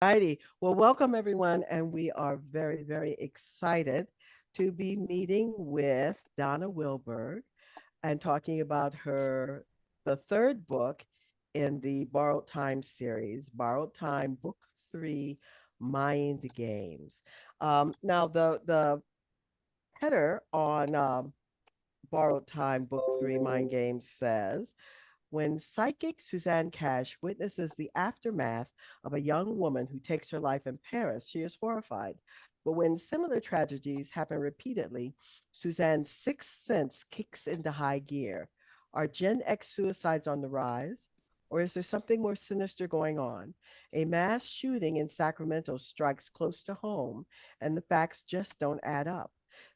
Righty. Well, welcome everyone, and we are very, very excited to be meeting with Dänna Wilberg and talking about the third book in the Borrowed Time series, Borrowed Time Book Three, Mind Games. Now, the header on Borrowed Time Book Three, Mind Games says, when psychic Suzanne Cash witnesses the aftermath of a young woman who takes her life in Paris, she is horrified. But when similar tragedies happen repeatedly, Suzanne's sixth sense kicks into high gear. Are Gen X suicides on the rise? Or is there something more sinister going on? A mass shooting in Sacramento strikes close to home, and the facts just don't add up.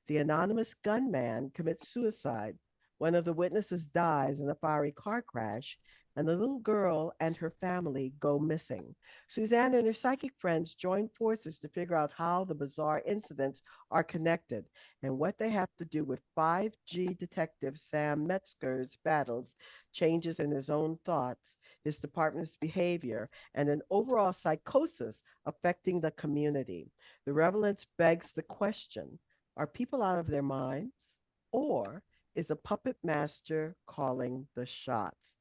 The anonymous gunman commits suicide. One of the witnesses dies in a fiery car crash, and the little girl and her family go missing. Suzanne and her psychic friends join forces to figure out how the bizarre incidents are connected and what they have to do with 5G detective Sam Metzger's battles, changes in his own thoughts, his department's behavior, and an overall psychosis affecting the community. The relevance begs the question, are people out of their minds? Or is a puppet master calling the shots?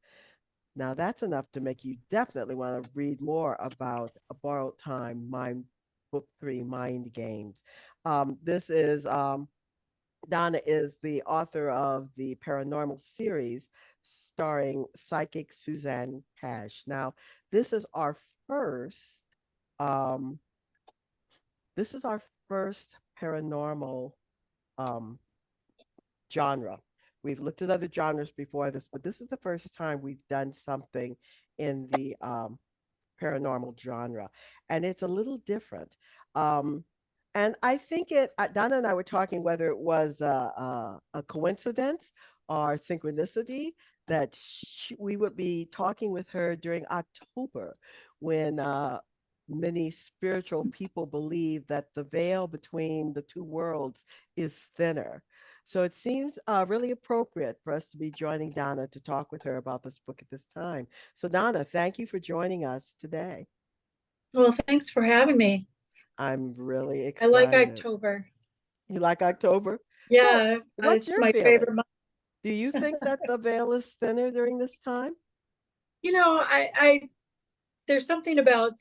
Now, that's enough to make you definitely want to read more about A Borrowed Time, Mind Book Three, Mind Games. This is Donna is the author of the paranormal series starring psychic Suzanne Cash. Now, this is our first um, this is our first paranormal um, genre. We've looked at other genres before this, but this is the first time we've done something in the paranormal genre, and it's a little different. Um, and I think Donna and I were talking whether it was a coincidence or synchronicity that we would be talking with her during October when many spiritual people believe that the veil between the two worlds is thinner. So it seems really appropriate for us to be joining Donna to talk with her about this book at this time. So, Donna, thank you for joining us today. Well, thanks for having me. I'm really I like excited. October. You like October? So, Yeah, what's it's your my feeling? favorite month. Do you think that the veil is thinner during this time? You know, there's something about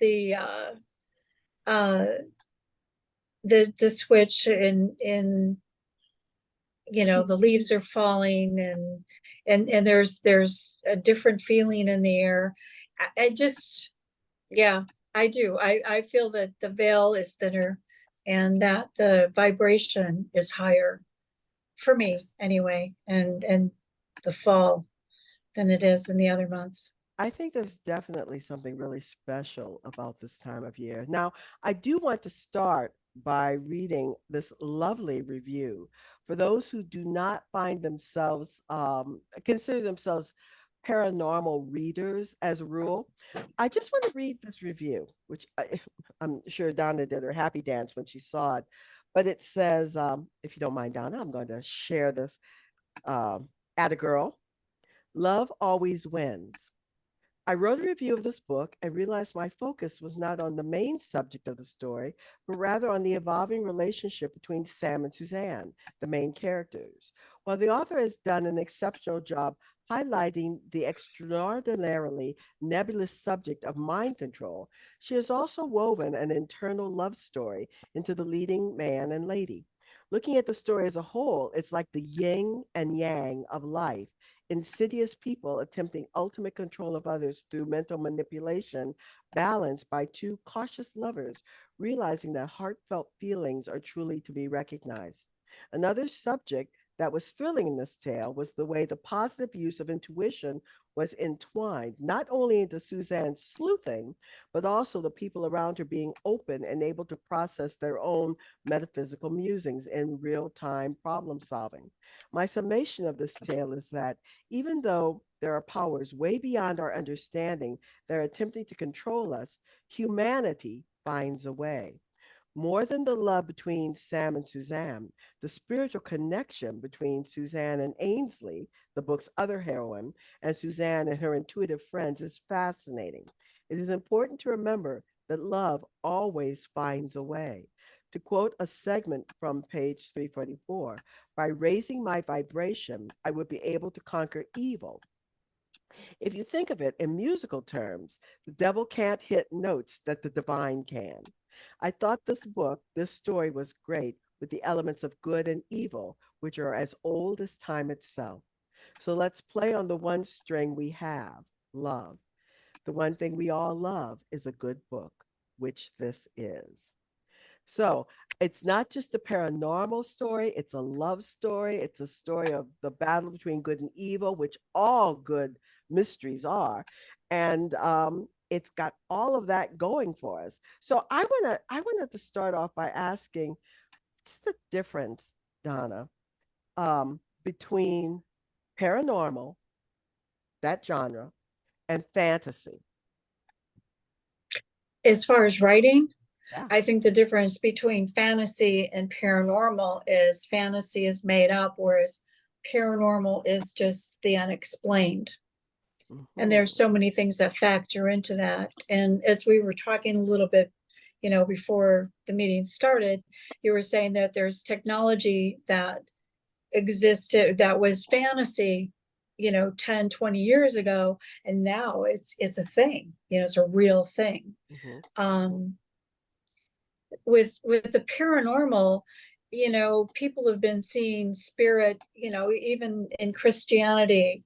uh the switch in the leaves are falling and there's a different feeling in the air. I just yeah, I do. I feel that the veil is thinner and that the vibration is higher for me anyway, and the fall than it is in the other months. I think there's definitely something really special about this time of year. Now, I do want to start by reading this lovely review. For those who do not find themselves, consider themselves paranormal readers as a rule, I just want to read this review, which I'm sure Donna did her happy dance when she saw it. But it says, if you don't mind, Donna, I'm going to share this at a girl. Love always wins. I wrote a review of this book and realized my focus was not on the main subject of the story, but rather on the evolving relationship between Sam and Suzanne, the main characters. While the author has done an exceptional job highlighting the extraordinarily nebulous subject of mind control, she has also woven an internal love story into the leading man and lady. Looking at the story as a whole, it's like the yin and yang of life, insidious people attempting ultimate control of others through mental manipulation, balanced by two cautious lovers realizing that heartfelt feelings are truly to be recognized. Another subject that was thrilling in this tale was the way the positive use of intuition was entwined not only into Suzanne's sleuthing, but also the people around her being open and able to process their own metaphysical musings in real time problem solving. My summation of this tale is that even though there are powers way beyond our understanding that are attempting to control us, humanity finds a way. More than the love between Sam and Suzanne, the spiritual connection between Suzanne and Ainsley, the book's other heroine, and Suzanne and her intuitive friends is fascinating. It is important to remember that love always finds a way. To quote a segment from page 344, by raising my vibration, I would be able to conquer evil. If you think of it in musical terms, the devil can't hit notes that the divine can. I thought this story was great with the elements of good and evil, which are as old as time itself. So let's play on the one string we have, love. The one thing we all love is a good book, which this is. So it's not just a paranormal story, it's a love story. It's a story of the battle between good and evil, which all good mysteries are. And it's got all of that going for us. So I wanted to start off by asking, what's the difference, Donna, between paranormal, that genre, and fantasy? As far as writing, Yeah. I think the difference between fantasy and paranormal is fantasy is made up, whereas paranormal is just the unexplained. And there's Mhm. so many things that factor into that. And as we were talking a little bit, before the meeting started, you were saying that there's technology that existed that was fantasy 10, 20 years ago, and now it's a thing, it's a real thing. Mhm. With the paranormal, people have been seeing spirit, even in Christianity,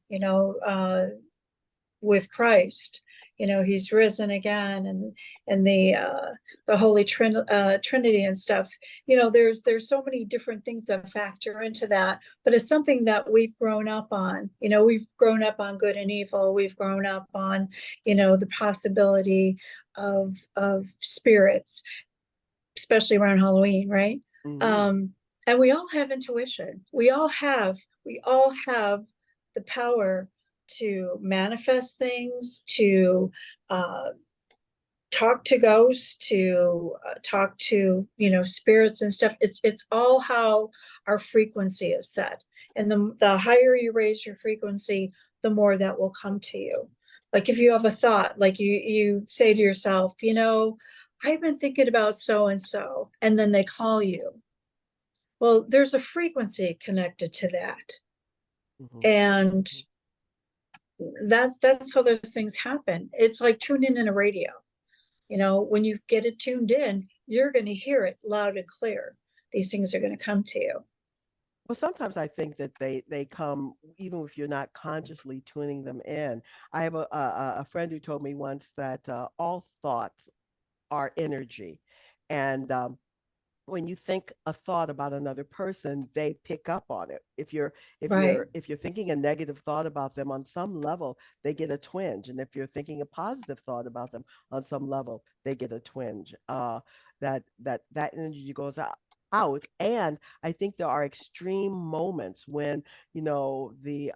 with Christ. He's risen again, and the Holy Trinity and stuff. There's so many different things that factor into that, but it's something that we've grown up on. We've grown up on good and evil. We've grown up on, the possibility of spirits, especially around Halloween, right? Mhm. And we all have intuition. We all have the power to manifest things, to uh, talk to ghosts, to talk to spirits and stuff. It's all how our frequency is set, and the higher you raise your frequency, the more that will come to you. Like if you have a thought, like you say to yourself, I've been thinking about so and so, and then they call you. Well, there's a frequency connected to that, Mhm. and that's how those things happen. It's like tuning in a radio. When you get it tuned in, you're going to hear it loud and clear. These things are going to come to you. Well, sometimes I think that they come even if you're not consciously tuning them in. I have a friend who told me once that all thoughts are energy, and when you think a thought about another person, they pick up on it. Right. If you're thinking a negative thought about them, on some level they get a twinge, and if you're thinking a positive thought about them, on some level they get a twinge. That energy goes out. And I think there are extreme moments when the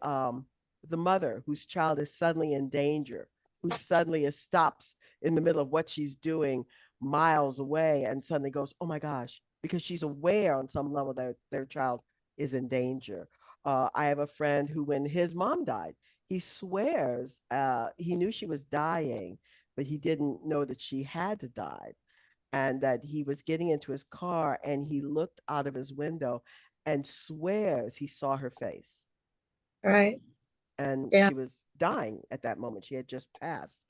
mother whose child is suddenly in danger, who suddenly stops in the middle of what she's doing miles away and suddenly goes, oh my gosh, because she's aware on some level that their child is in danger. I have a friend who, when his mom died, he swears he knew she was dying, but he didn't know that she had to die, and that he was getting into his car and he looked out of his window and swears he saw her face, Right. and Yeah. she was dying at that moment. She had just passed,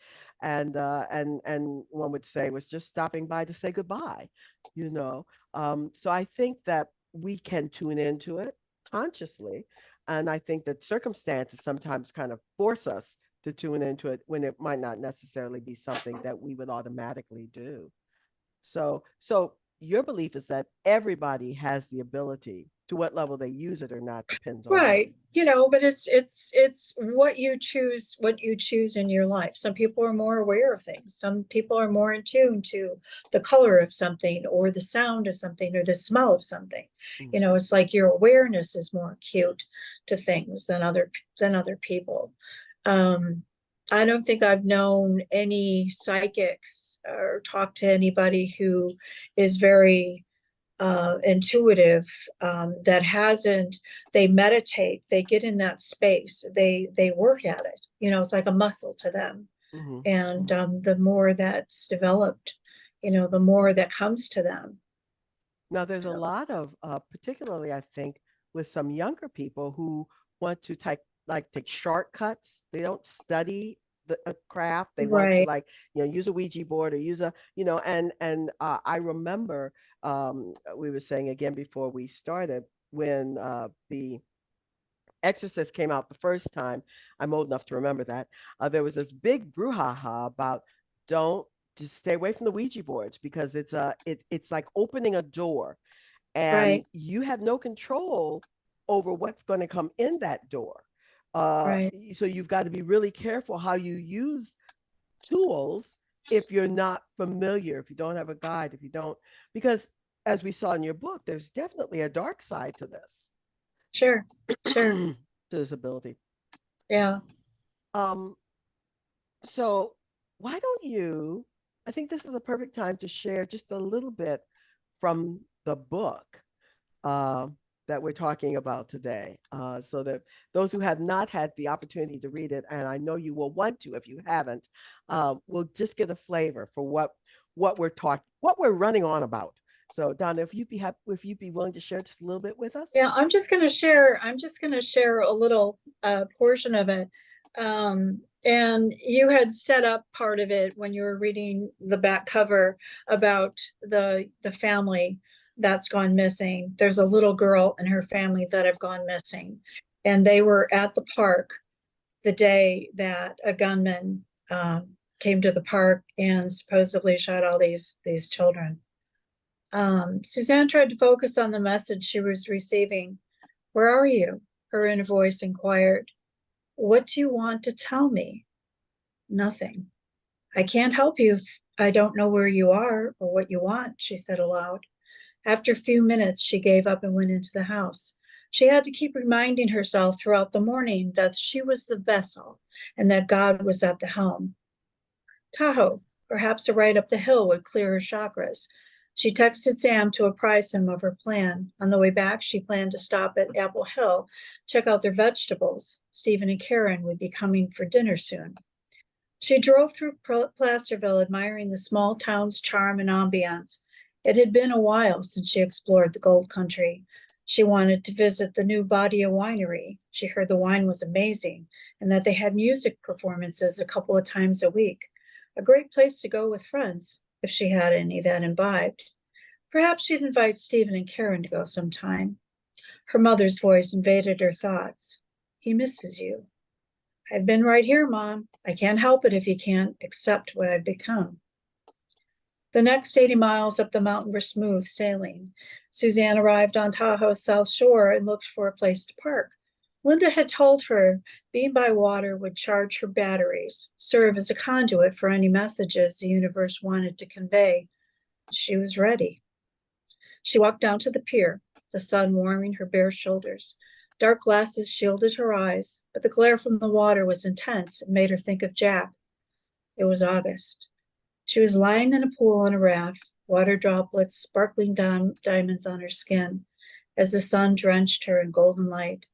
and one would say was just stopping by to say goodbye. You know, so I think that we can tune into it consciously, and I think that circumstances sometimes kind of force us to tune into it when it might not necessarily be something that we would automatically do. So your belief is that everybody has the ability. To what level they use it or not depends on them. Right. But it's what you choose in your life. Some people are more aware of things. Some people are more in tune to the color of something, or the sound of something, or the smell of something. Mhm. It's like your awareness is more acute to things than other people. Um, I don't think I've known any psychics or talked to anybody who is very intuitive, that hasn't. They meditate, they get in that space, they work at it. It's like a muscle to them. Mhm. And the more that's developed, the more that comes to them. Now, there's a So, lot of, particularly, I think, with some younger people who want to take shortcuts. They don't study the craft. They want to right, use a Ouija board or use and I remember we were saying again before we started when the Exorcist came out the first time. I'm old enough to remember that. There was this big brouhaha about don't just stay away from the Ouija boards because it's like opening a door right, and you have no control over what's going to come in that door. right, So you've got to be really careful how you use tools if you're not familiar, if you don't have a guide, if you don't, because as we saw in your book, there's definitely a dark side to this, sure, sure, to this ability. yeah, Um, so why don't you? I think this is a perfect time to share just a little bit from the book uh, that we're talking about today, so that those who have not had the opportunity to read it, and I know you will want to if you haven't, will just get a flavor for what we're running on about. So, Donna, if you'd be willing to share just a little bit with us. yeah. I'm just gonna share a little portion of it. And you had set up part of it when you were reading the back cover about the family that's gone missing. There's a little girl and her family that have gone missing, and they were at the park the day that a gunman came to the park and supposedly shot all these children. Suzanne tried to focus on the message she was receiving. Where are you? Her inner voice inquired. What do you want to tell me? Nothing. I can't help you if I don't know where you are or what you want, she said aloud. After a few minutes, she gave up and went into the house. She had to keep reminding herself throughout the morning that she was the vessel and that God was at the helm. Tahoe, perhaps a ride up the hill would clear her chakras. She texted Sam to apprise him of her plan. On the way back, she planned to stop at Apple Hill, check out their vegetables. Stephen and Karen would be coming for dinner soon. She drove through Placerville, admiring the small town's charm and ambiance. It had been a while since she explored the gold country. She wanted to visit the new Badia winery. She heard the wine was amazing and that they had music performances a couple of times a week. A great place to go with friends, if she had any that imbibed. Perhaps she'd invite Stephen and Karen to go sometime. Her mother's voice invaded her thoughts. He misses you. I've been right here, Mom. I can't help it if you can't accept what I've become. The next 80 miles up the mountain were smooth sailing. Suzanne arrived on Tahoe's south shore and looked for a place to park. Linda had told her being by water would charge her batteries, serve as a conduit for any messages the universe wanted to convey. She was ready. She walked down to the pier, the sun warming her bare shoulders. Dark glasses shielded her eyes, but the glare from the water was intense and made her think of Jack. It was August. She was lying in a pool on a raft, water droplets sparkling diamonds on her skin, as the sun drenched her in golden light.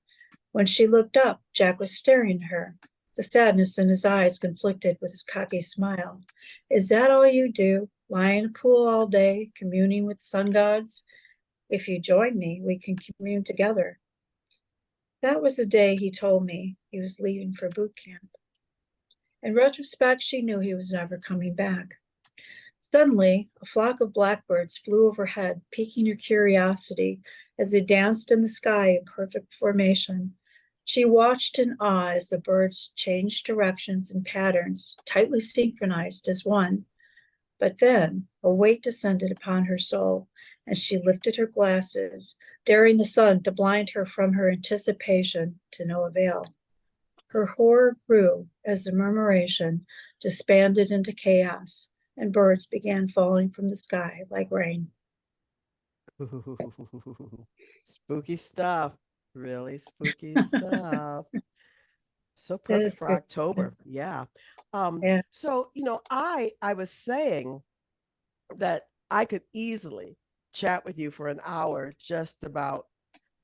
When she looked up, Jack was staring at her. The sadness in his eyes conflicted with his cocky smile. Is that all you do? Lie in a pool all day, communing with sun gods? If you join me, we can commune together. That was the day he told me he was leaving for boot camp. In retrospect, she knew he was never coming back. Suddenly, a flock of blackbirds flew overhead, piquing her curiosity as they danced in the sky in perfect formation. She watched in awe as the birds changed directions and patterns, tightly synchronized as one. But then a weight descended upon her soul, and she lifted her glasses, daring the sun to blind her from her anticipation to no avail. Her horror grew as the murmuration disbanded into chaos, and birds began falling from the sky like rain. Spooky stuff. Really spooky stuff. So It perfect is for good. October. Yeah. Yeah. So, I was saying that I could easily chat with you for an hour just about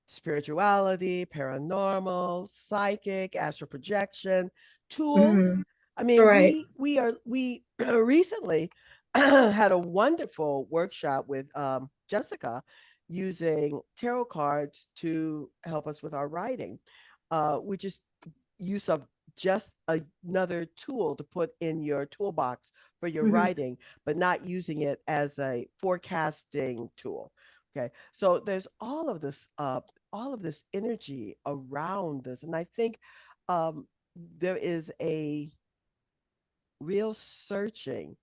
spirituality, paranormal, psychic, astral projection, tools. Mhm. I mean, Right. we recently had a wonderful workshop with Jessica using tarot cards to help us with our writing, which is use of just another tool to put in your toolbox for your Mhm. writing, but not using it as a forecasting tool. Okay, so there's all of this energy around this, and I think um, there is a real searching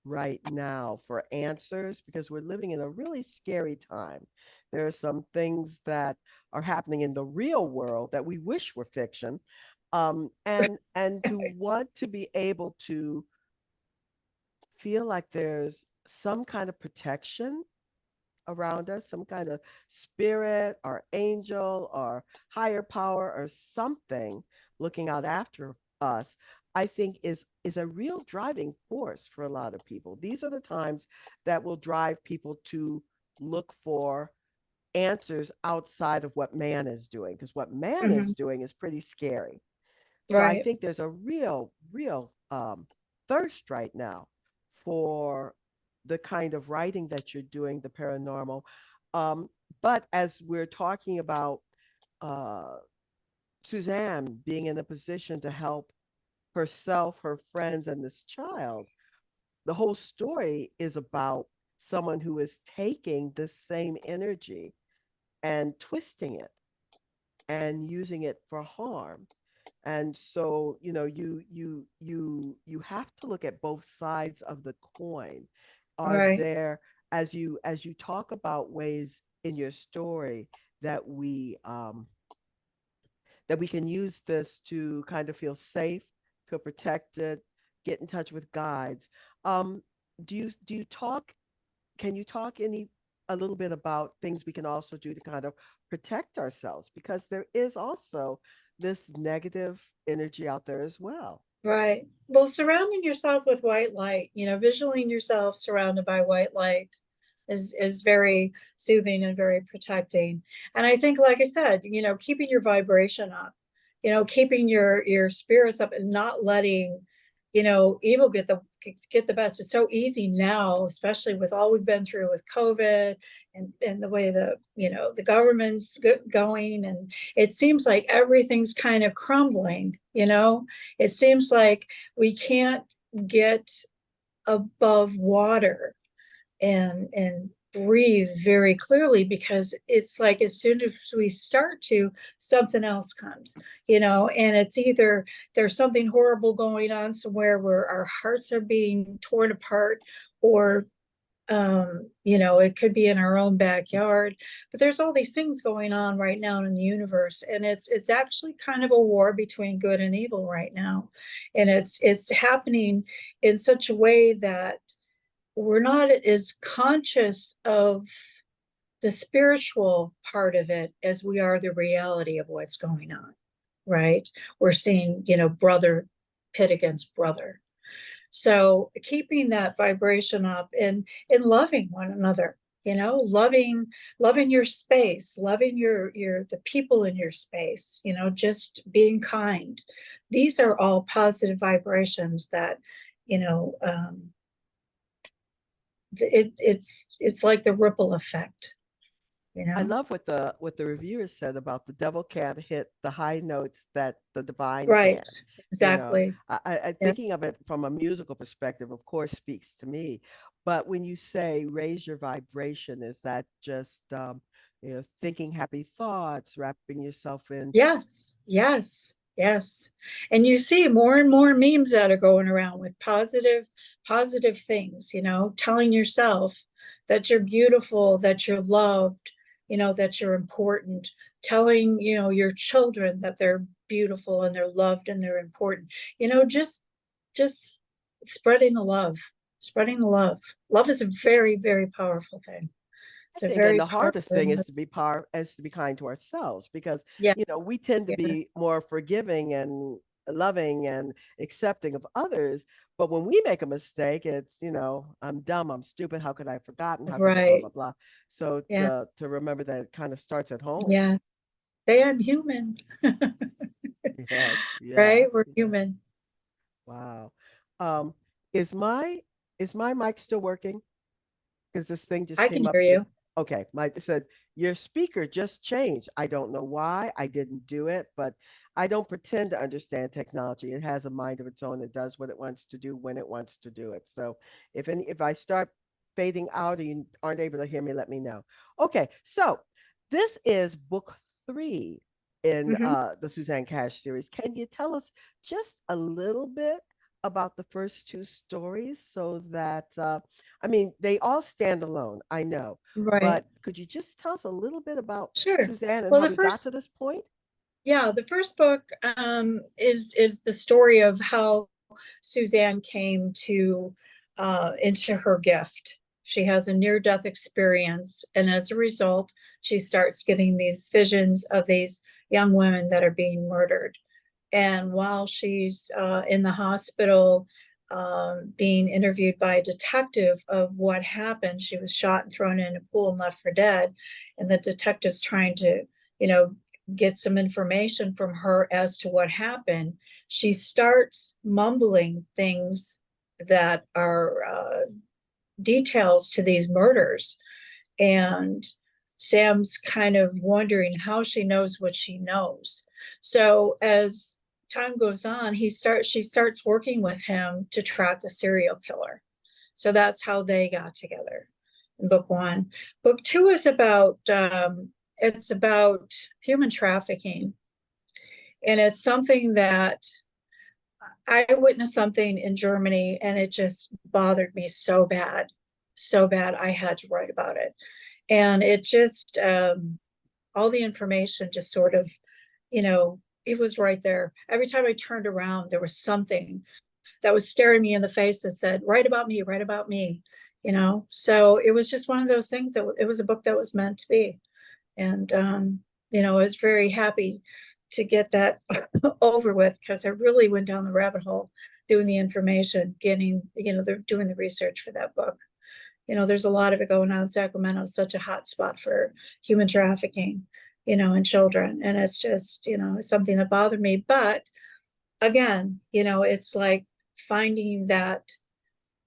right now for answers because we're living in a really scary time. There are some things that are happening in the real world that we wish were fiction. And to want to be able to feel like there's some kind of protection around us, some kind of spirit or angel or higher power or something looking out after us, I think is a real driving force for a lot of people. These are the times that will drive people to look for answers outside of what man is doing, because what man is Mhm. doing is pretty scary. So I Right, think there's a real thirst right now for the kind of writing that you're doing, the paranormal. Um, but as we're talking about uh, Suzanne being in a position to help herself, her friends, and this child, the whole story is about someone who is taking this same energy and twisting it and using it for harm. And so, you have to look at both sides of the coin. Are right, there, as you talk about ways in your story that we can use this to kind of feel safe, feel protected, get in touch with guides. Um, do you talk can you talk any a little bit about things we can also do to kind of protect ourselves, because there is also this negative energy out there as well. right. Well, surrounding yourself with white light, visualing yourself surrounded by white light is very soothing and very protecting. And I think, like I said, keeping your vibration up, keeping your spirits up and not letting, evil get the best. It's so easy now, especially with all we've been through with COVID and the way the government's going, and it seems like everything's kind of crumbling. It seems like we can't get above water and breathe very clearly, because it's like as soon as we start to, something else comes. And it's either there's something horrible going on somewhere where our hearts are being torn apart, or it could be in our own backyard. But there's all these things going on right now in the universe, and it's actually kind of a war between good and evil right now. And it's happening in such a way that we're not as conscious of the spiritual part of it as we are the reality of what's going on, right? We're seeing, brother pit against brother. So keeping that vibration up and loving one another, loving your space, loving your the people in your space, just being kind. These are all positive vibrations that, you know, um, it's like the ripple effect, you I know? love what the reviewers said about the devil can't hit the high notes that the divine Right. can. Exactly. I Yeah. thinking of it from a musical perspective, of course, speaks to me. But when you say raise your vibration, is that just thinking happy thoughts, wrapping yourself in? Yes. Yes. Yes. And you see more and more memes that are going around with positive things, telling yourself that you're beautiful, that you're loved, that you're important, telling, your children that they're beautiful and they're loved and they're important, just spreading the love, spreading the love. Love is a very, very powerful thing. I It's a think, and very the hardest thing powerful. is to be kind to ourselves, because Yeah. we tend to Yeah. be more forgiving and loving and accepting of others. But when we make a mistake, it's I'm dumb, I'm stupid, how could I have forgotten, how could I blah Right. blah blah. So Yeah. to remember that it kind of starts at home. Yeah. Say I'm human. Yes, yeah, Right? We're yeah. human. Wow. Um, is my Is my mic still working? Because this thing just I can came up hear with, you. okay, Mike said, your speaker just changed. I don't know why. I didn't do it, but I don't pretend to understand technology. It has a mind of its own. It does what it wants to do when it wants to do it. So if I start fading out and you aren't able to hear me, let me know. Okay, so this is book 3 in Mhm. the Suzanne Cash series. Can you tell us just a little bit about the first 2 stories so that I mean, they all stand alone, I know, Right. but could you just tell us a little bit about Sure. Suzanne and Well, how the we got to first, this point? yeah, the first book is the story of how Suzanne came to into her gift. She has a near-death experience, and as a result, she starts getting these visions of these young women that are being murdered. And while she's in the hospital being interviewed by a detective of what happened, she was shot and thrown in a pool and left for dead. And the detective's trying to, you know, get some information from her as to what happened. She starts mumbling things that are details to these murders. And Sam's kind of wondering how she knows what she knows. So as time goes on, she starts working with him to track the serial killer. So that's how they got together in book 1. Book 2 is about it's about human trafficking, and it's something that I witnessed something in Germany, and it just bothered me so bad. I had to write about it, and it just all the information just sort of, you know, it was right there. Every time I turned around, there was something that was staring me in the face that said, write about me, write about me, you know. So it was just one of those things that it was a book that was meant to be. And you know, I was very happy to get that over with, because I really went down the rabbit hole doing the information, getting, you know, they're doing the research for that book. You know, there's a lot of it going on. Sacramento is such a hot spot for human trafficking, you know, and children. And it's just, you know, it's something that bothered me. But again, you know, it's like finding that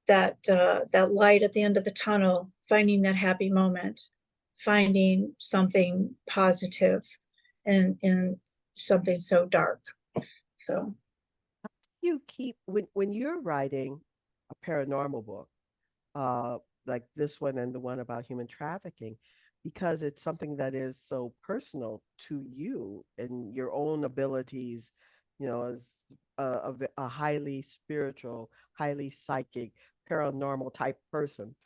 light at the end of the tunnel, finding that happy moment, finding something positive in something so dark. So You keep when you're writing a paranormal book, uh, like this one and the one about human trafficking, because it's something that is so personal to you and your own abilities, you know, as a highly spiritual, highly psychic, paranormal type person.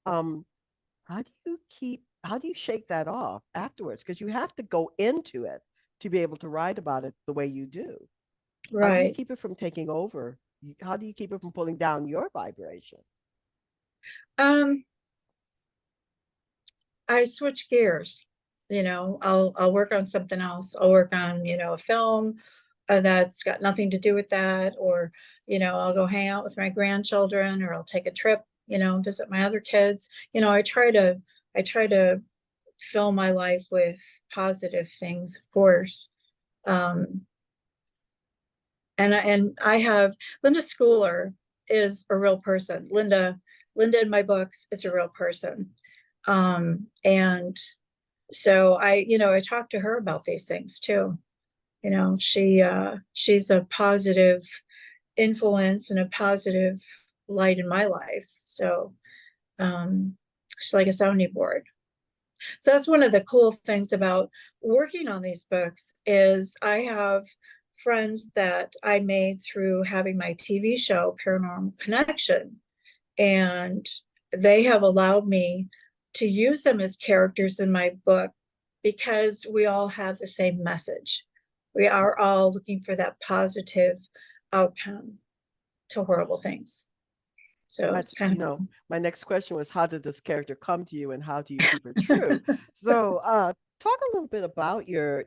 Um, how do you shake that off afterwards? Because you have to go into it to be able to write about it the way you do. How do you right. keep it from taking over? How do you keep it from pulling down your vibration? um I switch gears. You know, I'll work on something else. I'll work on, you know, a film that's got nothing to do with that, or, you know, I'll go hang out with my grandchildren, or I'll take a trip, you know, and visit my other kids. You know, I try to fill my life with positive things, of course. Um, and I have Linda Schooler is a real person. Linda in my books is a real person. And so I, you know, I talk to her about these things too. You know, she's a positive influence and a positive light in my life. So she's like a sounding board. So that's one of the cool things about working on these books is I have friends that I made through having my TV show Paranormal Connection, and they have allowed me to use them as characters in my book because we all have the same message. We are all looking for that positive outcome to horrible things. So My, it's kind you of know, cool. my next question was, how did this character come to you, and how do you keep her true? So, talk a little bit about your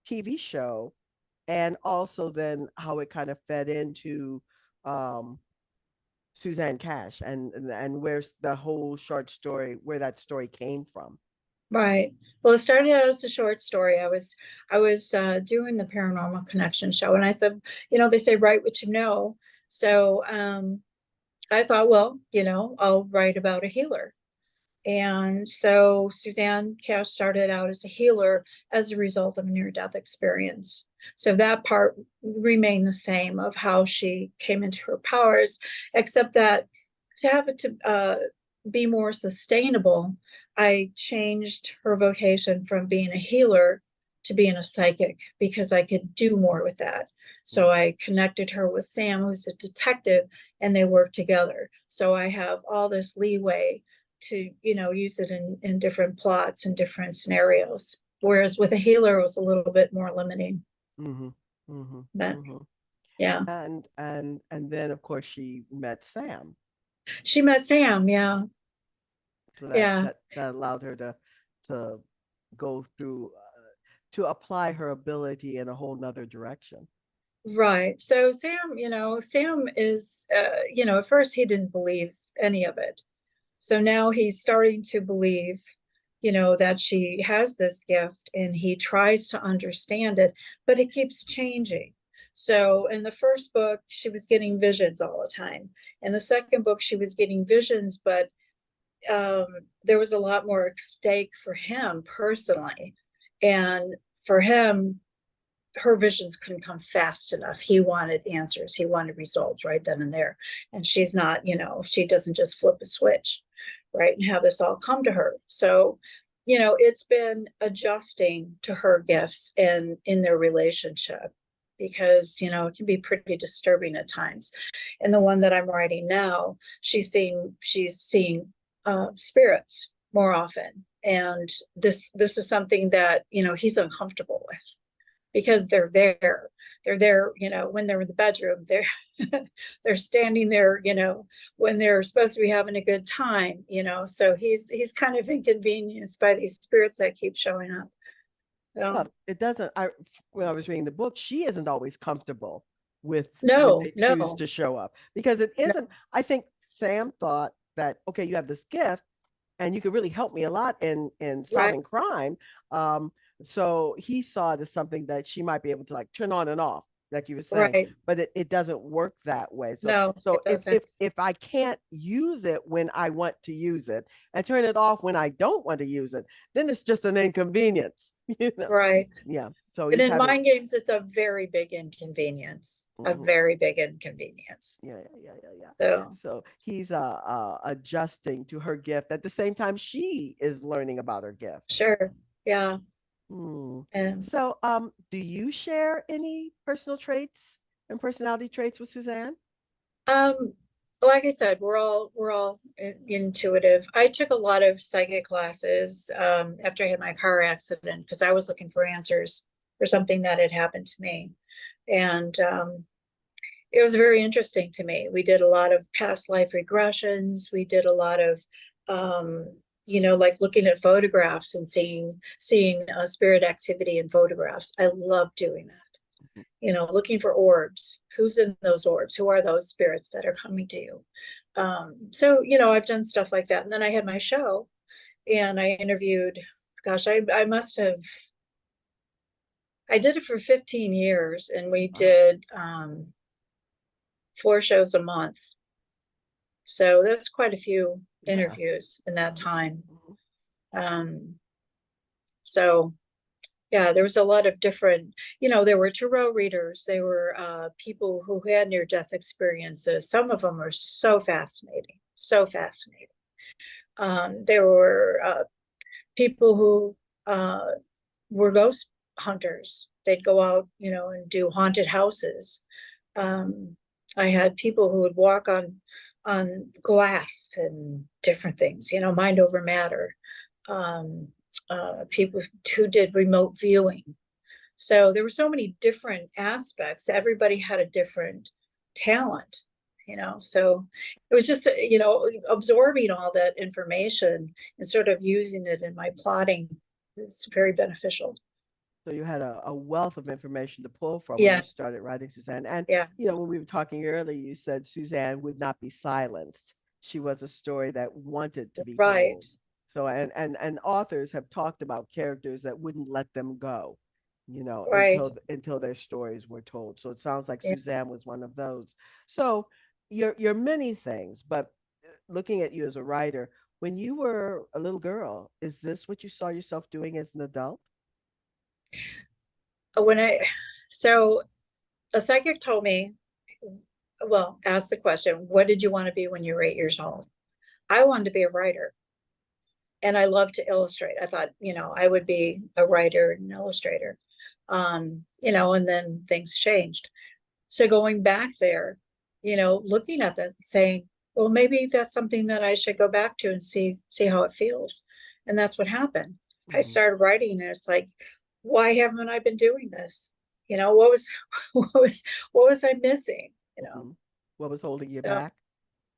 TV show, and also then how it kind of fed into um, Suzanne Cash, and where's the whole short story, where that story came from. Right. Well, it started out as a short story. I was doing the Paranormal Connection show, and I said, you know, they say write what you know. So I thought, well, I'll write about a healer. And so Suzanne Cash started out as a healer as a result of a near-death experience. So that part remained the same of how she came into her powers, except that to have it to be more sustainable, I changed her vocation from being a healer to being a psychic because I could do more with that. So I connected her with Sam, who's a detective, and they work together. So I have all this leeway to use it in different plots and different scenarios, whereas with a healer it was a little bit more limiting. Mm-hmm. Mm-hmm. But Mm-hmm. yeah, And then of course she met Sam, she met Sam. Yeah, so that yeah, that that allowed her to go through to apply her ability in a whole nother direction. right. So Sam, Sam is at first he didn't believe any of it. So now he's starting to believe, that she has this gift, and he tries to understand it, but it keeps changing. So in the first book, she was getting visions all the time. In the second book, she was getting visions, but um, there was a lot more at stake for him personally. And for him, her visions couldn't come fast enough. He wanted answers, he wanted results right then and there. And she's not, she doesn't just flip a switch, right, and have this all come to her. So, it's been adjusting to her gifts and in their relationship because, it can be pretty disturbing at times. And the one that I'm writing now, she's seeing spirits more often. And this is something that, he's uncomfortable with because they're there. They're there, when they're in the bedroom, they're standing there, when they're supposed to be having a good time, so he's kind of inconvenienced by these spirits that keep showing up. So Well, it doesn't. When I was reading the book, she isn't always comfortable with when no, they choose no, to show up because it no, isn't. I think Sam thought that okay, you have this gift, and you could really help me a lot in right, solving crime. Um, so he saw it as something that she might be able to like turn on and off, like you were saying, right. but it doesn't work that way. So No, so it doesn't. if I can't use it when I want to use it and turn it off when I don't want to use it, then it's just an inconvenience, you know. Right. Yeah. So And he's in having mind games, it's a very big inconvenience, a mhm. very big inconvenience. Yeah, yeah, yeah, yeah. So So he's adjusting to her gift at the same time she is learning about her gift. sure. Yeah. Hmm. And So, do you share any personal traits and personality traits with Suzanne? Um, like I said, we're all intuitive. I took a lot of psychic classes after I had my car accident because I was looking for answers for something that had happened to me, and it was very interesting to me. We did a lot of past life regressions. We did a lot of like looking at photographs and seeing spirit activity in photographs. I love doing that, looking for orbs. Who's in those orbs? Who are those spirits that are coming to you? So, I've done stuff like that. And then I had my show and I interviewed, gosh, I must have, I did it for 15 years and we Wow. did 4 shows a month. So that's quite a few Yeah. interviews in that Mhm, time. mhm. Um, so yeah, there was a lot of different, there were tarot readers, there were people who had near death experiences. Some of them were so fascinating, so fascinating. There were people who were ghost hunters. They'd go out, and do haunted houses. Um, I had people who would walk on glass and different things, mind over matter. Um, People who did remote viewing. So there were so many different aspects. Everybody had a different talent, So it was just, absorbing all that information and sort of using it in my plotting is very beneficial. So you had a wealth of information to pull from when you Yes. started writing Suzanne. And Yeah. when we were talking earlier, you said Suzanne would not be silenced. She was a story that wanted to be Right. told. So and authors have talked about characters that wouldn't let them go, Right. until their stories were told. So it sounds like Yeah. Suzanne was one of those. So you're many things, but looking at you as a writer, when you were a little girl, is this what you saw yourself doing as an adult? When I, so a psychic told me, well, asked the question, what did you want to be when you were 8 years old? I wanted to be a writer, and I loved to illustrate. I thought, I would be a writer and an illustrator. And then things changed. So going back there, looking at that, saying, well, maybe that's something that I should go back to and see how it feels. And that's what happened. I Mhm, started writing, and it's like, why haven't I been doing this? What was what was I missing? mhm. What was holding you So back?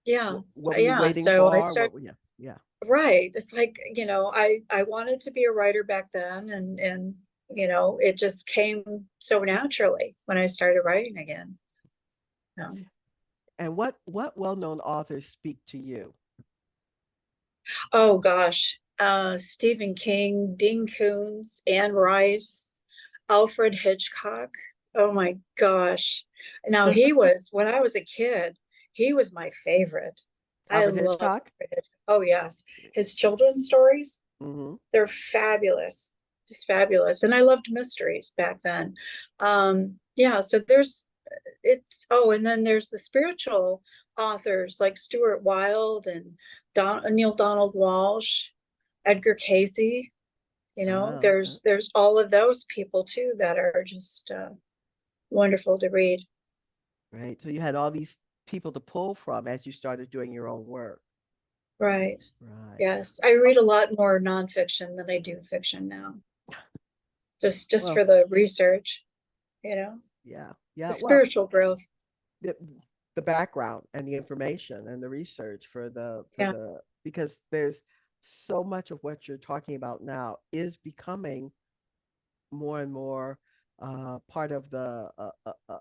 yeah, What were you yeah. waiting So I for? started. What were you? Yeah. Right. It's like, I wanted to be a writer back then, and it just came so naturally when I started writing again. Um, And what well-known authors speak to you? oh gosh. Stephen King, Dean Koontz, Anne Rice, Alfred Hitchcock. Oh my gosh. Now when I was a kid, he was my favorite. I Alfred love Hitchcock? Alfred Hitchcock. Oh yes. His children's stories. Hmm. They're fabulous, just fabulous. And I loved mysteries back then. Yeah, so and then there's the spiritual authors like Stuart Wilde and Neil Donald Walsh, Edgar Casey. Ah, There's all of those people too that are just wonderful to read. right. So you had all these people to pull from as you started doing your own work. Right. Right. Yes, I read a lot more nonfiction than I do fiction now, just Well, for the research, you know, yeah. the Yeah. Well, spiritual growth. the, the background and the information and the research for Yeah. the because there's so much of what you're talking about now is becoming more and more part of the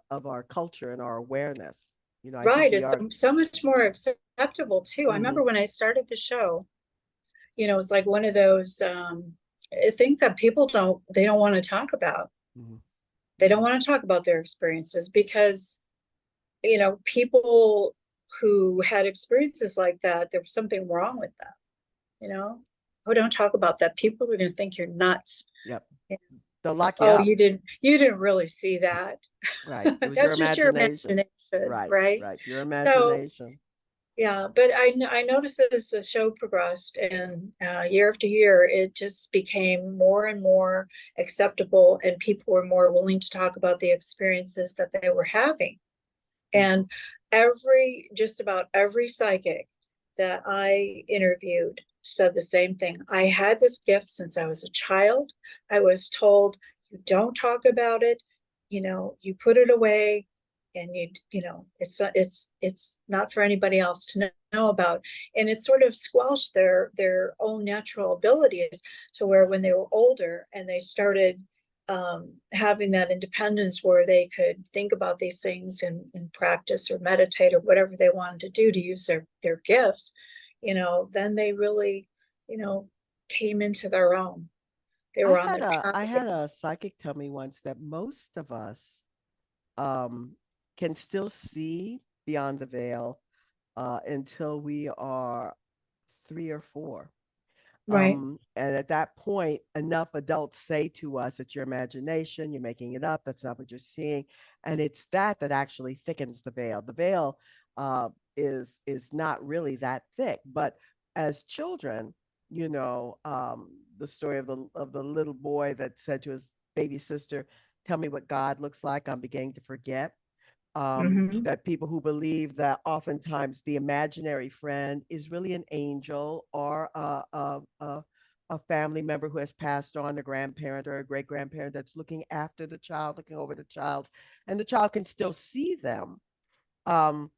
of our culture and our awareness. I think Right. we It's are. so much more acceptable too. I Hmm. remember when I started the show, it's like one of those things that they don't want to talk about. Hmm. They don't want to talk about their experiences because, people who had experiences like that, there was something wrong with them, you know? Oh, don't talk about that. People are going to think you're nuts. Yep. They'll lock you Oh, up. you didn't really see that. Right. It was your That's just your imagination. imagination, Right. right? Right. Your So imagination. yeah, but I noticed that as the show progressed, and year after year, it just became more and more acceptable, and people were more willing to talk about the experiences that they were having. Hmm. And just about every psychic that I interviewed said the same thing. I had this gift since I was a child. I was told, you don't talk about it, you put it away, and it's not for anybody else to know about. And it sort of squelched their own natural abilities, to where when they were older and they started having that independence where they could think about these things and practice or meditate or whatever they wanted to do to use their gifts, then they really, you know, came into their own. They were on their path I again. had a psychic tell me once that most of us um can still see beyond the veil until we are 3 or 4. Right. And at that point, enough adults say to us, it's your imagination, you're making it up, that's not what you're seeing. And it's that actually thickens the veil. The veil is not really that thick. But as children, the story of the little boy that said to his baby sister, tell me what God looks like. I'm beginning to forget. Hmm. That people who believe that oftentimes the imaginary friend is really an angel or a family member who has passed on, a grandparent or a great grandparent that's looking after the child, looking over the child, and the child can still see them. Um,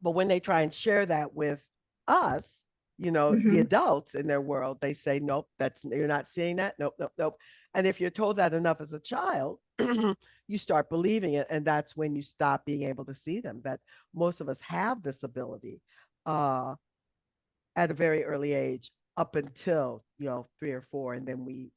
but when they try and share that with us, the Hmm. adults in their world, they say, nope, you're not seeing that. Nope, nope, nope. And if you're told that enough as a child, you start believing it. And that's when you stop being able to see them. That most of us have this ability uh, at a very early age up until, 3 or 4, and then we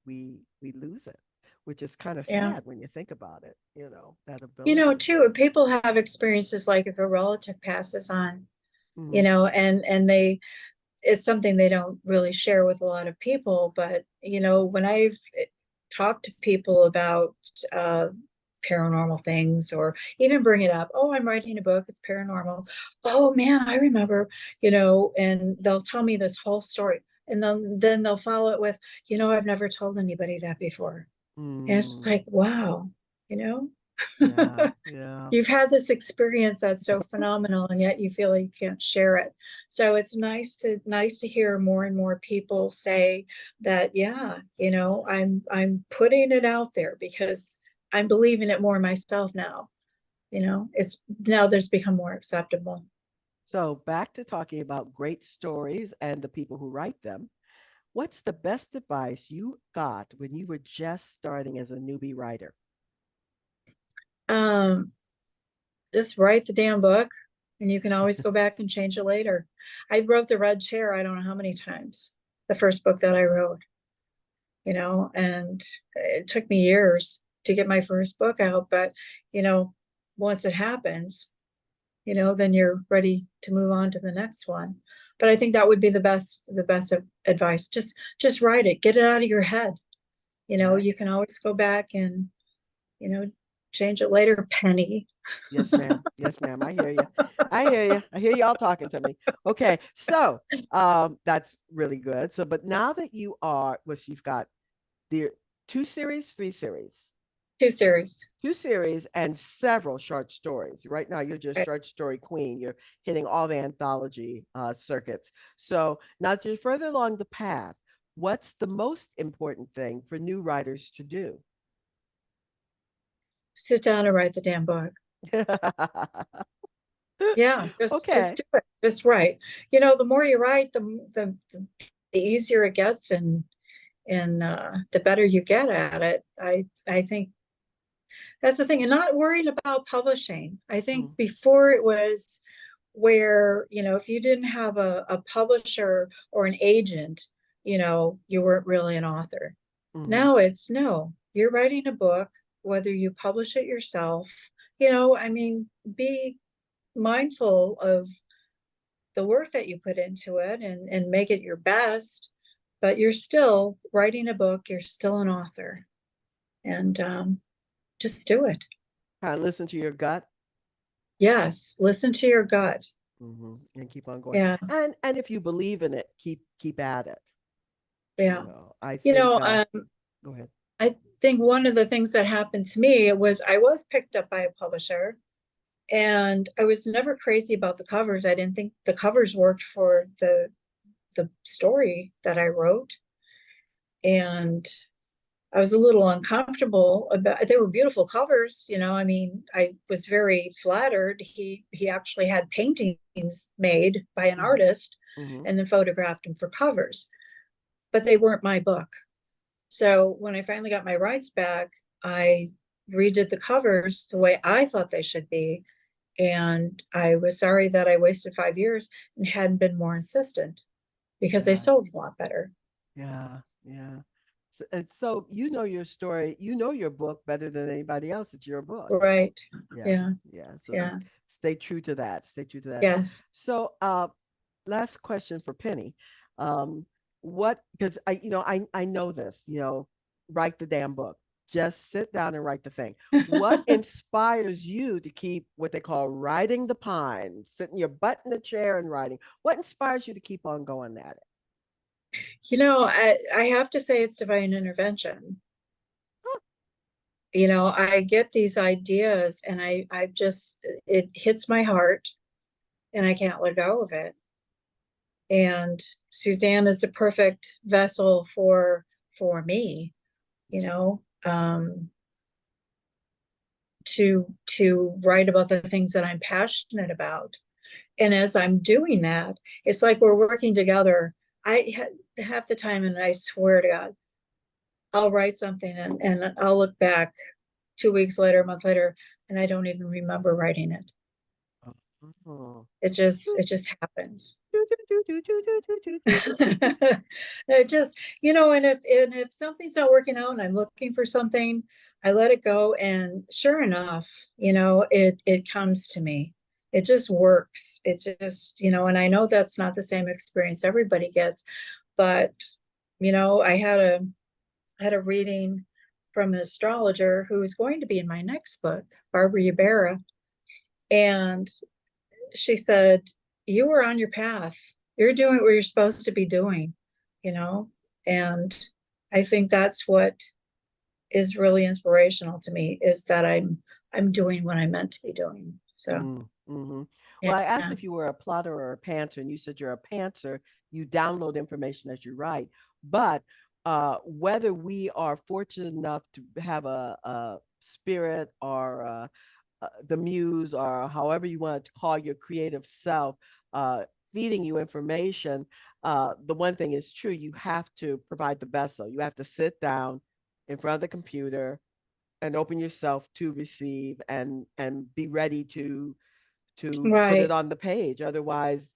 lose it. which is kind of Yeah. sad when you think about it, that You know, ability. too, people have experiences like if a relative passes on, Hmm. and it's something they don't really share with a lot of people. But, when I've talked to people about uh, paranormal things, or even bring it up, oh, I'm writing a book, it's paranormal. Oh man, I remember, and they'll tell me this whole story. And then they'll follow it with, I've never told anybody that before. And it's Mm, like, wow, you know, yeah, yeah. you've had this experience that's so phenomenal, and yet you feel like you can't share it. So it's nice to hear more and more people say that, yeah, I'm putting it out there because I'm believing it more myself now. It's now there's become more acceptable. So back to talking about great stories and the people who write them. What's the best advice you got when you were just starting as a newbie writer? Um, just write the damn book, and you can always go back and change it later. I wrote The Red Chair, I don't know how many times, the first book that I wrote, and it took me years to get my first book out. But, you know, once it happens, then you're ready to move on to the next one. But I think that would be the best advice. Just write it, get it out of your head. Right. You can always go back and, you know, change it later, Penny. Yes, ma'am. Yes, ma'am. I hear you. I hear you. I hear y'all talking to me. Okay. So that's really good. So, but now that you've got the two series, three series, Two series. two series, and several short stories. Right now, you're just Right. short story queen. You're hitting all the anthology circuits. So now that you're further along the path, what's the most important thing for new writers to do? Sit down and write the damn book. Yeah, just Okay. do it. Just write. The more you write, the easier it gets, and the better you get at it. I think that's the thing. And not worrying about publishing. I think Mm, before it was where, if you didn't have a publisher or an agent, you weren't really an author. mhm. Now it's no, you're writing a book, whether you publish it yourself, I mean, be mindful of the work that you put into it, and make it your best, but you're still writing a book, you're still an author. And just do it. Kind of listen to your gut. Yes, listen to your gut. And keep on going. Yeah, And if you believe in it, keep at it. yeah. I You think know, go ahead. I think one of the things that happened to me was I was picked up by a publisher, and I was never crazy about the covers. I didn't think the covers worked for the story that I wrote. And I was a little uncomfortable about, they were beautiful covers, I mean, I was very flattered. He actually had paintings made by an Hmm. artist Hmm. and then photographed them for covers, but they weren't my book. So when I finally got my rights back, I redid the covers the way I thought they should be. And I was sorry that I wasted 5 years and hadn't been more insistent, because they Yeah, sold a lot better. yeah, yeah. So, and so you know your story, you know your book better than anybody else. It's your book. Right. Yeah, Yeah. yeah. So Yeah. stay true to that. Stay true to that. Yes. So last question for Penny. What because I know this, write the damn book. Just sit down and write the thing. What inspires you to keep what they call riding the pine, sitting your butt in the chair and writing? What inspires you to keep on going at it? I have to say it's divine intervention. I get these ideas, and I just, it hits my heart, and I can't let go of it. And Suzanne is a perfect vessel for me, you know, to write about the things that I'm passionate about. And as I'm doing that, it's like we're working together. Half the time, and I swear to God, I'll write something, and I'll look back 2 weeks later, a month later, and I don't even remember writing it. Oh, It just happens. It just, and if something's not working out and I'm looking for something, I let it go. And sure enough, it comes to me. It just works. It just, and I know that's not the same experience everybody gets, but I had a reading from an astrologer who is going to be in my next book, Barbara Ybarra, and she said, you were on your path. You're doing what you're supposed to be doing, you know? And I think that's what is really inspirational to me, is that I'm doing what I'm meant to be doing. So Mm-hmm. Well, yeah. I asked if you were a plotter or a pantser, and you said you're a pantser. You download information as you write. But whether we are fortunate enough to have a spirit or the muse or however you want to call your creative self uh, feeding you information, the one thing is true: you have to provide the vessel. You have to sit down in front of the computer and open yourself to receive and be ready to put it Right. on the page. Otherwise,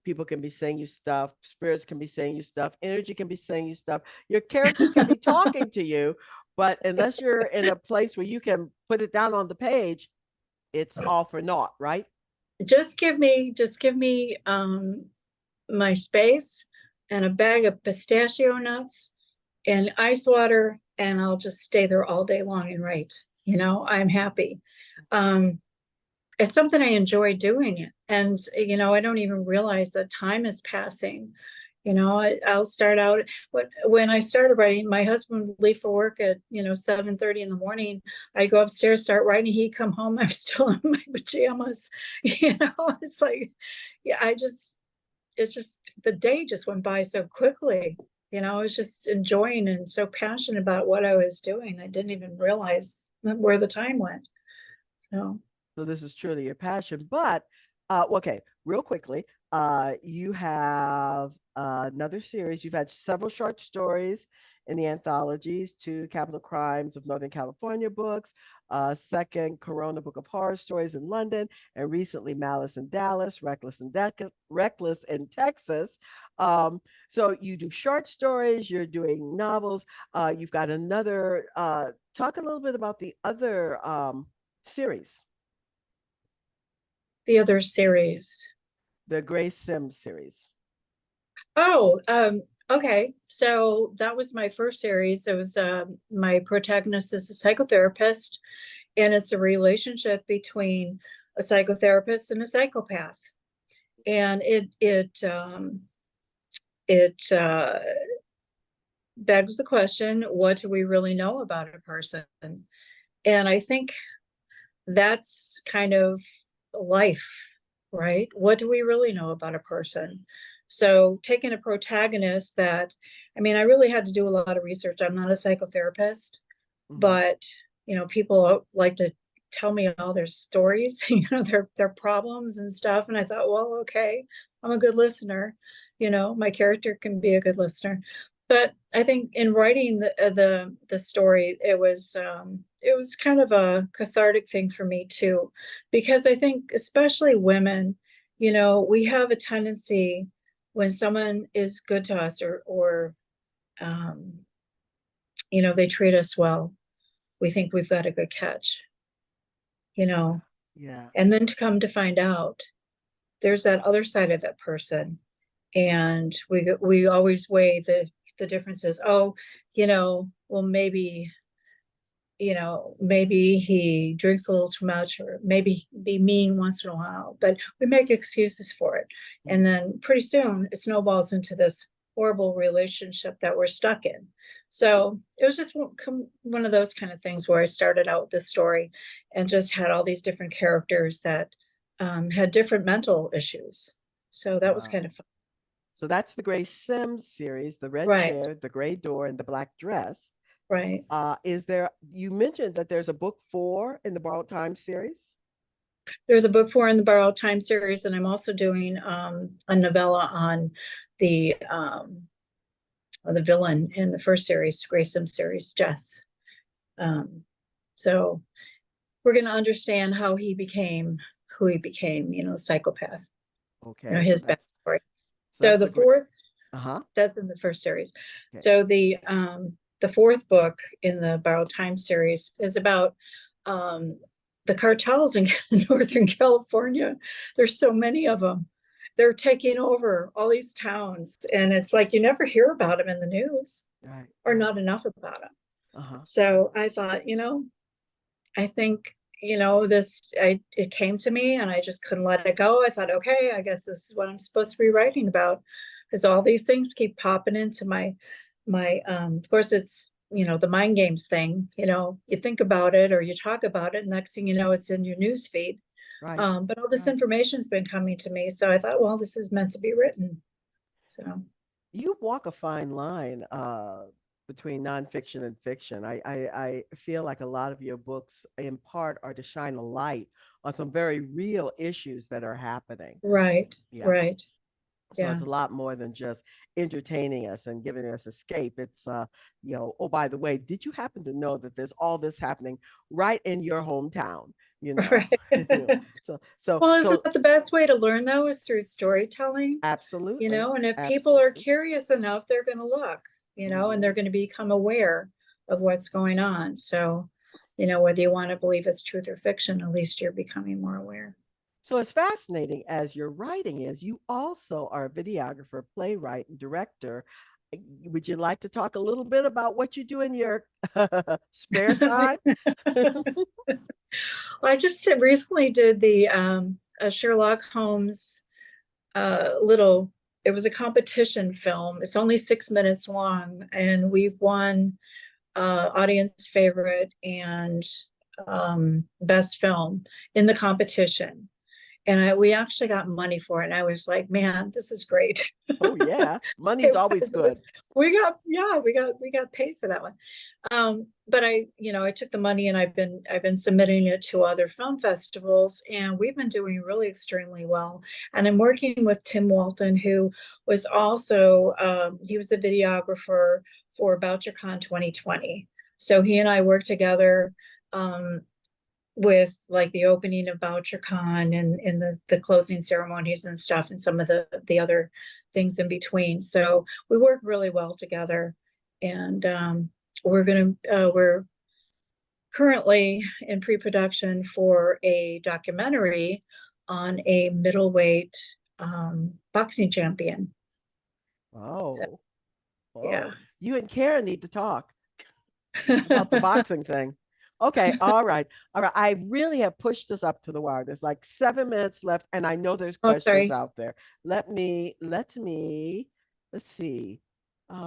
people can be saying you stuff, spirits can be saying you stuff, energy can be saying you stuff, your characters can be talking to you, but unless you're in a place where you can put it down on the page, it's all for naught, right? Just give me my space and a bag of pistachio nuts and ice water, and I'll just stay there all day long and write. I'm happy. Um, it's something I enjoy doing. And, I don't even realize that time is passing. I'll start out when I started writing, my husband would leave for work at, 7:30 in the morning. I'd go upstairs, start writing. He'd come home. I'm still in my pajamas. It's like, yeah, it's just, the day just went by so quickly. I was just enjoying and so passionate about what I was doing. I didn't even realize where the time went. So So this is truly your passion. But okay, real quickly, you have another series. You've had several short stories in the anthologies: two Capital Crimes of Northern California books, second Corona Book of Horror Stories in London, and recently Malice in Dallas, Reckless in Texas. So you do short stories. You're doing novels. You've got another. Talk a little bit about the other series. the other series. The Grace Sims series. Oh, okay. So that was my first series. It was my protagonist is a psychotherapist, and it's a relationship between a psychotherapist and a psychopath. And it begs the question, what do we really know about a person? And I think that's kind of life, right? What do we really know about a person? So taking a protagonist that, I mean, I really had to do a lot of research. I'm not a psychotherapist, Mhm. but people like to tell me all their stories, their problems and stuff. And I thought, well, okay, I'm a good listener. My character can be a good listener. But I think in writing the story, it was kind of a cathartic thing for me too, because I think especially women, we have a tendency when someone is good to us or um, they treat us well, we think we've got a good catch, you Yeah. know, Yeah. and then to come to find out there's that other side of that person. And we always weigh the differences. Oh, well, maybe he drinks a little too much, or maybe be mean once in a while, but we make excuses for it. And Mhm. then pretty soon it snowballs into this horrible relationship that we're stuck in. So it was just one of those kind of things where I started out this story and just had all these different characters that had different mental issues. So that was kind Wow. of fun. So that's the Gray Sims series, the red Right, chair, the gray door, and the black dress. right. Is there, you mentioned that there's a book four in the Borrowed Time series? There's a book four in the Borrowed Time series, and I'm also doing a novella on the villain in the first series, Grace Sim series, Jess. Um, so we're going to understand how he became who he became, psychopath. Okay, so his backstory. So that's the a great. fourth, Uh-huh. that's in the first series. Okay. So the fourth book in the Borrowed Time series is about the cartels in Northern California. There's so many of them. They're taking over all these towns, and it's like you never hear about them in the news, Right. or not enough about them. Uh-huh. So I thought, I think, it came to me and I just couldn't let it go. I thought, okay, I guess this is what I'm supposed to be writing about, because all these things keep popping into my of course it's, the mind games thing, you think about it or you talk about it, next thing you know, it's in your news feed. Right. But all this Right. information's been coming to me. So I thought, well, this is meant to be written. So You walk a fine line between nonfiction and fiction. I feel like a lot of your books, in part, are to shine a light on some very real issues that are happening. right, Yeah. right. So Yeah. it's a lot more than just entertaining us and giving us escape. It's oh, by the way, did you happen to know that there's all this happening right in your hometown? You know, Right. Well, isn't so that the best way to learn though, is through storytelling? absolutely, And if people are absolutely. curious enough, they're going to look, and they're Mhm. going to become aware of what's going on. So, whether you want to believe it's truth or fiction, at least you're becoming more aware. So, as fascinating as your writing is, you also are a videographer, playwright, and director. Would you like to talk a little bit about what you do in your spare time? Well, I just recently did the Sherlock Holmes little, it was a competition film. It's only 6 minutes long, and we've won audience favorite and best film in the competition. And we actually got money for it. And I was like, man, this is great. Oh, yeah. Money's It always was, good. we got paid for that one. But I took the money and I've been submitting it to other film festivals, and we've been doing really extremely well. And I'm working with Tim Walton, who was also he was a videographer for BoucherCon 2020. So he and I worked together with like the opening of BoucherCon and the closing ceremonies and stuff, and some of the other things in between. So we work really well together, and we're currently in pre-production for a documentary on a middleweight boxing champion. So Oh, yeah. oh. You and Karen need to talk about the boxing thing. Okay, all right. All right. I really have pushed this up to the wire. There's like 7 minutes left, and I know there's Oh, questions sorry. out there. Let's see. I've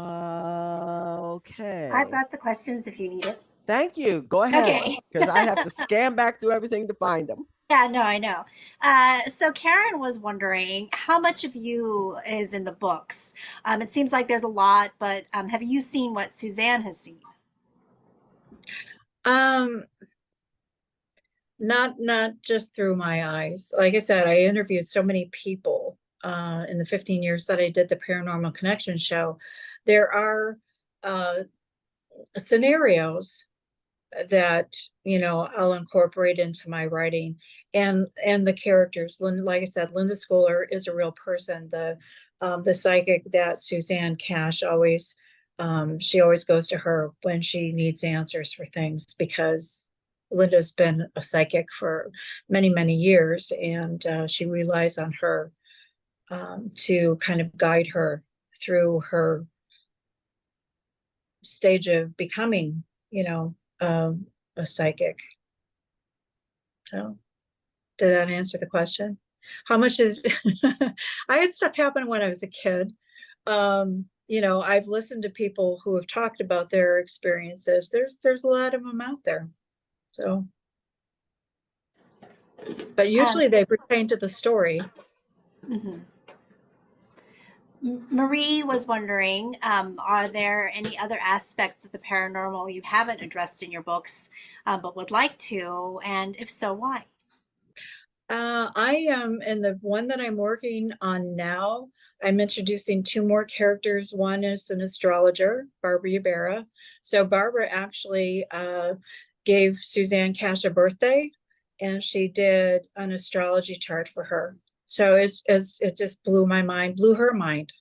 Okay. got the questions if you need it. Thank you. Go ahead, Okay. because I have to scan back through everything to find them. Yeah, no, I know. So Karen was wondering how much of you is in the books. It seems like there's a lot, but have you seen what Suzanne has seen? Um, not just through my eyes. Like I said, I interviewed so many people in the 15 years that I did the Paranormal Connection show. There are uh, scenarios that I'll incorporate into my writing, and the characters. Like I said, Linda Schooler is a real person. The psychic that Suzanne Cash always she always goes to her when she needs answers for things, because Linda's been a psychic for many years, and she relies on her to kind of guide her through her stage of becoming, a psychic. So, did that answer the question? How much is I had stuff happen when I was a kid. I've listened to people who have talked about their experiences. There's a lot of them out there. So, but Um, usually they pertain to the story. mhm. Marie was wondering, are there any other aspects of the paranormal you haven't addressed in your books, but would like to? And if so, why? I am in the one that I'm working on now. I'm introducing two more characters. One is an astrologer, Barbara Ybarra. So Barbara actually gave Suzanne Cash a birthday, and she did an astrology chart for her. So it just blew my mind, blew her mind.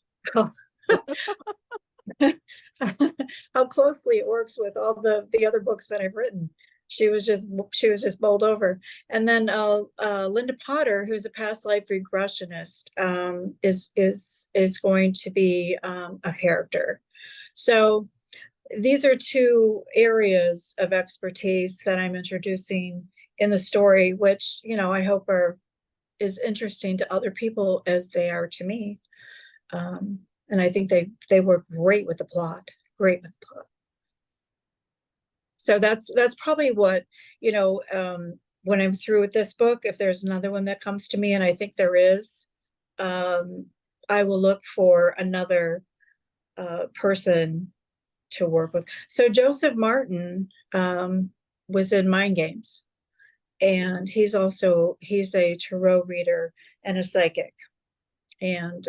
How closely it works with all the other books that I've written. She was just bowled over. And then Linda Potter, who's a past life regressionist, is going to be a character. So these are two areas of expertise that I'm introducing in the story, which, you know, I hope is interesting to other people as they are to me. And I think they work great with the plot, great with the plot. So that's probably what, you know, when I'm through with this book, if there's another one that comes to me, and I think there is, I will look for another person to work with. So Joseph Martin was in Mind Games, and he's a tarot reader and a psychic. And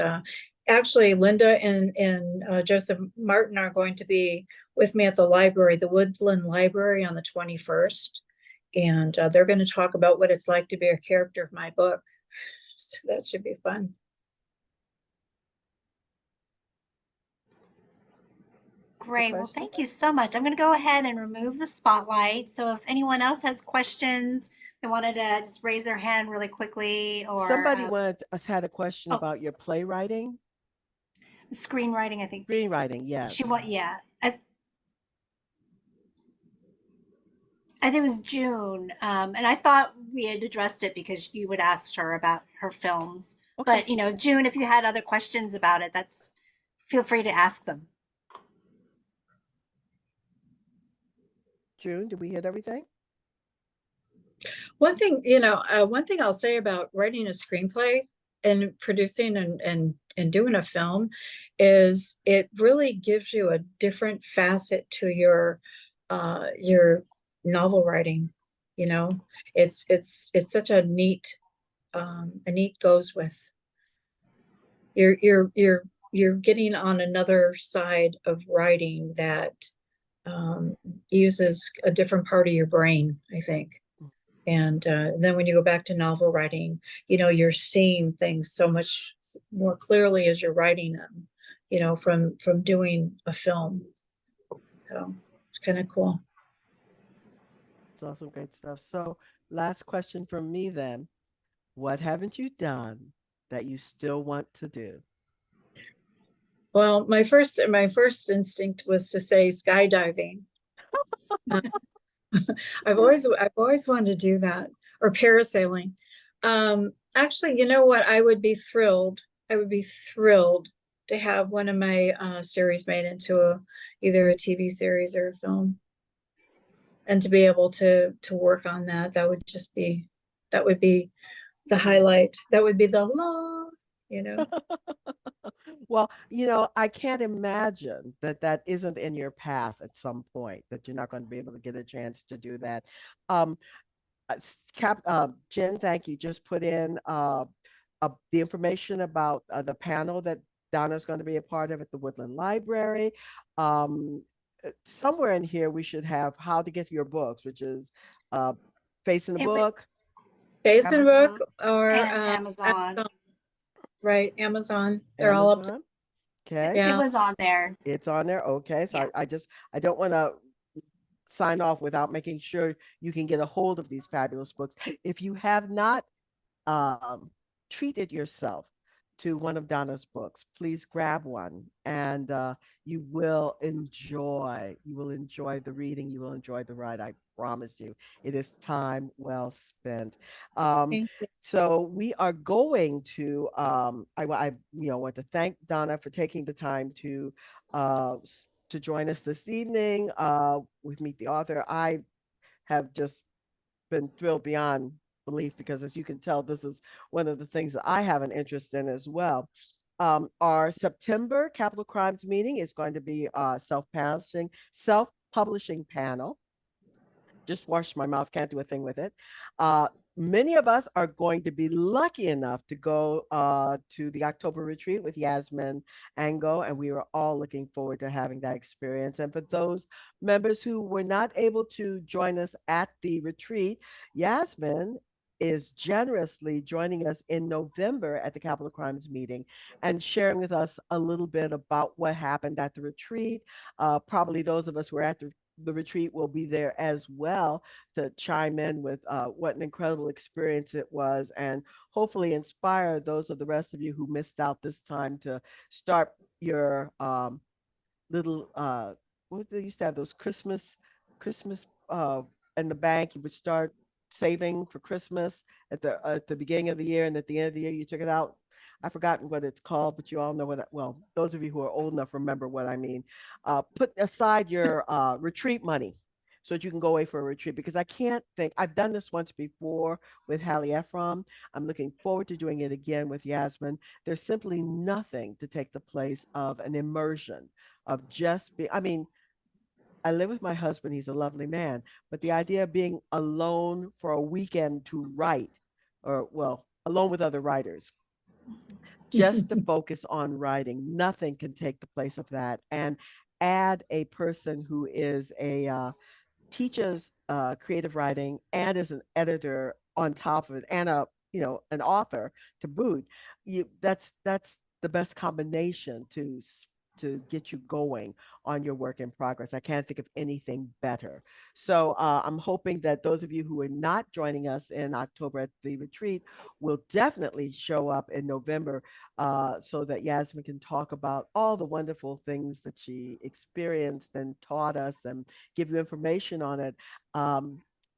actually, Linda and Joseph Martin are going to be with me at the library, the Woodland Library, on the 21st. And they're going to talk about what it's like to be a character of my book. So that should be fun. Great. Well, thank you so much. I'm going to go ahead and remove the spotlight. So if anyone else has questions, they wanted to just raise their hand really quickly, or Somebody had a question oh. about your playwriting. Screenwriting, I think. Screenwriting, yes. Yeah. I think it was June. And I thought we had addressed it because you would ask her about her films. Okay. But, you know, June, if you had other questions about it, feel free to ask them. June, did we hit everything? One thing, you know, one thing I'll say about writing a screenplay and producing and doing a film is it really gives you a different facet to your novel writing. You know, it's such a neat goes with you're getting on another side of writing that uses a different part of your brain, I think. And then when you go back to novel writing, you know, you're seeing things so much more clearly as you're writing them, you know, from doing a film. So it's kind of cool. It's awesome, great stuff. So last question from me then. What haven't you done that you still want to do? Well, my first instinct was to say skydiving. I've always wanted to do that, or parasailing. Actually, you know what? I would be thrilled to have one of my series made into either a TV series or a film, and to be able to work on that. That would be the highlight. That would be the law, you know. Well, you know, I can't imagine that isn't in your path at some point, that you're not going to be able to get a chance to do that. Jen, thank you. Just put in the information about the panel that Donna's going to be a part of at the Woodland Library. Somewhere in here, we should have how to get your books, which is Face in the Book. Face in the Book, or Amazon. Right, Amazon. They're all up. Okay. Yeah. It was on there. It's on there. Okay. So yeah. I don't want to sign off without making sure you can get a hold of these fabulous books. If you have not treated yourself to one of Donna's books, please grab one, and you will enjoy the reading. You will enjoy the ride. I promise you, it is time well spent. So we are going to I want to thank Donna for taking the time to join us this evening with Meet the Author. I have just been thrilled beyond belief, because as you can tell, this is one of the things that I have an interest in as well. Our September Capital Crimes meeting is going to be a self-publishing panel. Just washed my mouth, can't do a thing with it. Many of us are going to be lucky enough to go to the October retreat with Yasmin Ango, and we are all looking forward to having that experience. And for those members who were not able to join us at the retreat, Yasmin is generously joining us in November at the Capital Crimes meeting and sharing with us a little bit about what happened at the retreat. Probably those of us who are at the retreat will be there as well to chime in with what an incredible experience it was, and hopefully inspire those of the rest of you who missed out this time to start your little what they used to have, those Christmas in the bank. You would start saving for Christmas at the beginning of the year, and at the end of the year you took it out. I've forgotten what it's called, but you all know well, those of you who are old enough remember what I mean. Put aside your retreat money so that you can go away for a retreat, because I can't think, I've done this once before with Hallie Ephraim. I'm looking forward to doing it again with Yasmin. There's simply nothing to take the place of an immersion of just I mean, I live with my husband. He's a lovely man, but the idea of being alone for a weekend to write, or well, alone with other writers, just to focus on writing, nothing can take the place of that. And add a person who is teaches creative writing and is an editor on top of it, and an author to boot. That's the best combination to get you going on your work in progress. I can't think of anything better. So I'm hoping that those of you who are not joining us in October at the retreat will definitely show up in November, so that Yasmin can talk about all the wonderful things that she experienced and taught us, and give you information on it.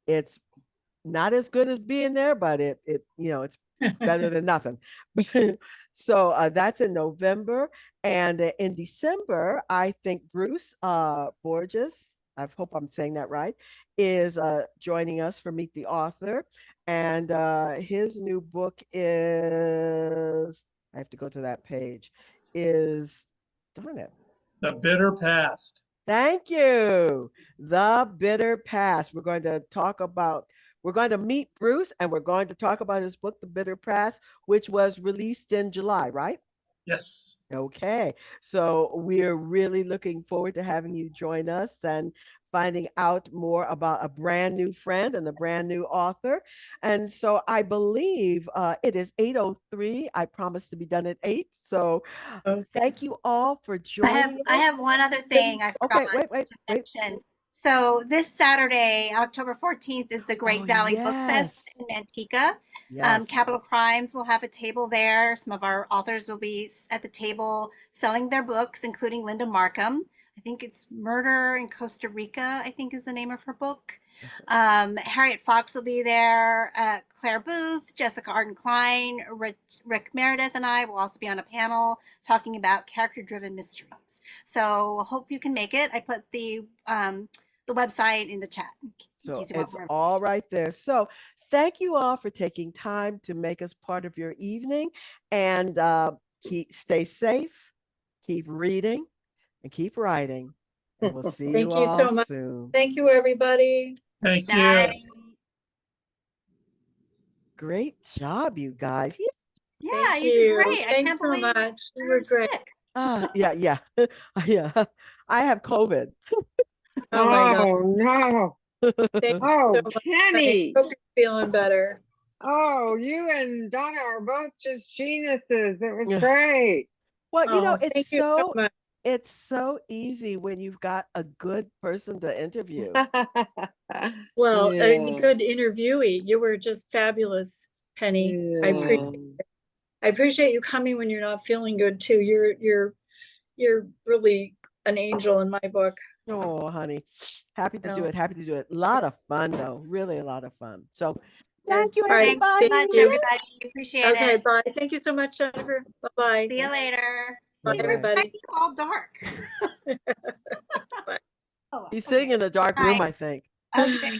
It's not as good as being there, but it's better than nothing. So that's in November. And in December, I think Bruce Borges, I hope I'm saying that right, is joining us for Meet the Author. And his new book is, I have to go to that page, is, darn it, The Bitter Past. Thank you. The Bitter Past. We're going to meet Bruce, and we're going to talk about his book, The Bitter Past, which was released in July, right? Yes. Okay. So we're really looking forward to having you join us and finding out more about a brand new friend and a brand new author. And so I believe it is 8:03. I promised to be done at 8. So thank you all for joining I us. have one other thing I forgot to mention. So this Saturday, October 14th, is the Great Valley Book Fest in Manteca. Capital Crimes will have a table there. Some of our authors will be at the table selling their books, including Linda Markham. I think it's Murder in Costa Rica, I think is the name of her book. Harriet Fox will be there, Claire Booth, Jessica Arden Klein, Rick Meredith, and I will also be on a panel talking about character-driven mysteries. So hope you can make it. I put the website in the chat. So it's all right there. So thank you all for taking time to make us part of your evening, and stay safe, keep reading, and keep writing. And we'll see you all so much. soon. Thank you, everybody. Thank you. Great job, you guys. Yeah, you did great. Thanks so much. You were great. Yeah. Yeah. I have COVID. Oh my God. No. Oh, Penny. I hope you're feeling better. Oh, you and Donna are both just geniuses. It was great. Well, it's so easy when you've got a good person to interview. Well, a good interviewee. You were just fabulous, Penny. Yeah. I appreciate you coming when you're not feeling good too. You're really an angel in my book. Oh, honey. Happy to do it. Happy to do it. A lot of fun, though. Really a lot of fun. So thank you, everybody. Thanks so much, everybody. Appreciate it. Okay, bye. Thank you so much, Jennifer. Bye-bye. See you later. Bye, everybody. All dark. He's sitting in a dark room, I think. Okay.